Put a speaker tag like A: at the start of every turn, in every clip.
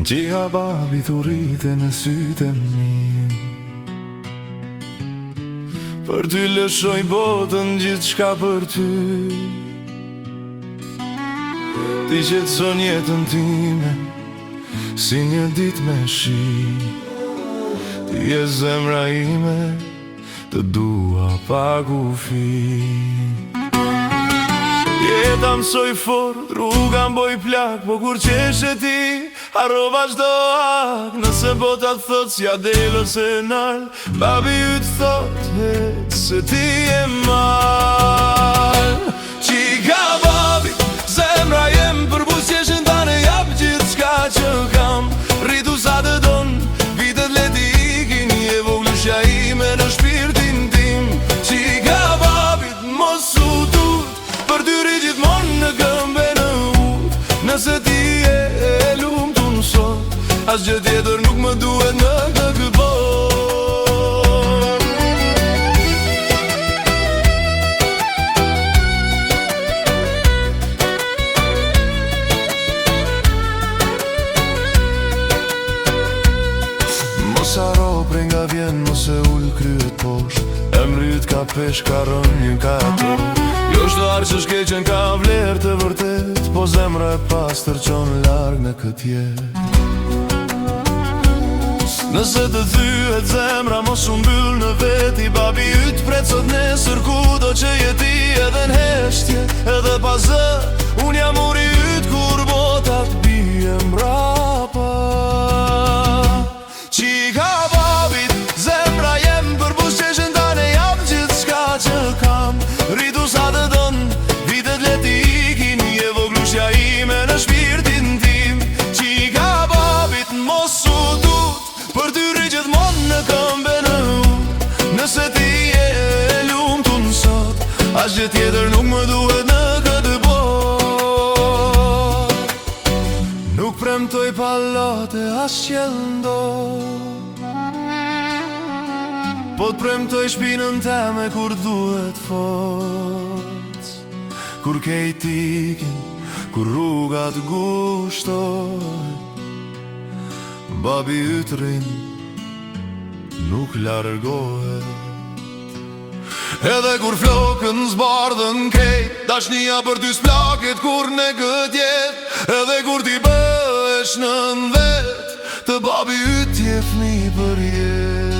A: Gjiha babi thurite në sytë e mi, për ty lëshoj botën, gjithë shka për ty. Ti qetëson jetën time si një dit me shi. Ti je zemra ime, të dua pa kufi. Jeta mësoj fort, rruga m'boj plak, po kur qesh e ti harrova çdo ak. Nëse bota thot s'ja del ose nal, babi yt thot se ti je mal. Qika babi, zemra jem për busjeshin tane, jap gjithë qka që kam. Rritu sa të don, vitet leti ikin, je voglushja ime në shpirtin tim. Qika babit mos u tut, për tyri gjithmon në këmbe në ut. Nëse ti e lumtun sot, asgjë tjetër nuk më duhet në këtë botë. Mos haro prej nga vjen, mos e ull kryet posh. Emrit ka pesh, ka rënjën, ka ato. Jo shto arë që shkeqen ka vlerë të vërtet, po zemra e pastër qon larg në këtë jetë. Nëse të thyet zemra mos u mbyll në veti, babi yt pret sot nesër kudo që jeti. Edhe n'heshtje, edhe pa zë, unë jam uri yt kur botat bie mrapa. Qika babit, zemra jem për busqeshen tane, jam gjithë shka që kam. Rritu sa të don, vitet leti ikin, je voglushja ime në shpirtin tim. Qika babit mos u tut, për tyri gjithmon në këmbe në ut. Nëse ti je lumtun sot, asgjë tjetër nuk më duhet në këtë botë. Nuk premtoj pallate as qelndo, po t'premtoj shpinën teme kur duhet forc. Kur kejt ikin, kur rrugat gushtoj, babi yt rrin, nuk largohet. Edhe kur flokën zbardhën kejt, dashnia për ty s'plaket kur në kët jet. Edhe kur ti bëhesh nën vet, të babi yt je fmi për jet.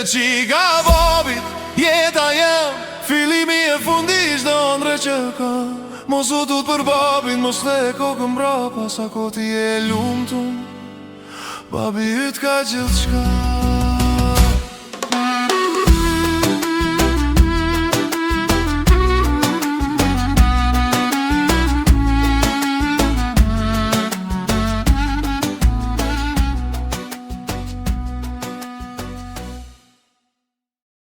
A: Qika babit, jeta jem, fillimi e fundi çdo ndre që kam. Mos u tut për babin, mos le kokën mbrapa, sa ko ti je lumtun, babi yt ka gjithë shka.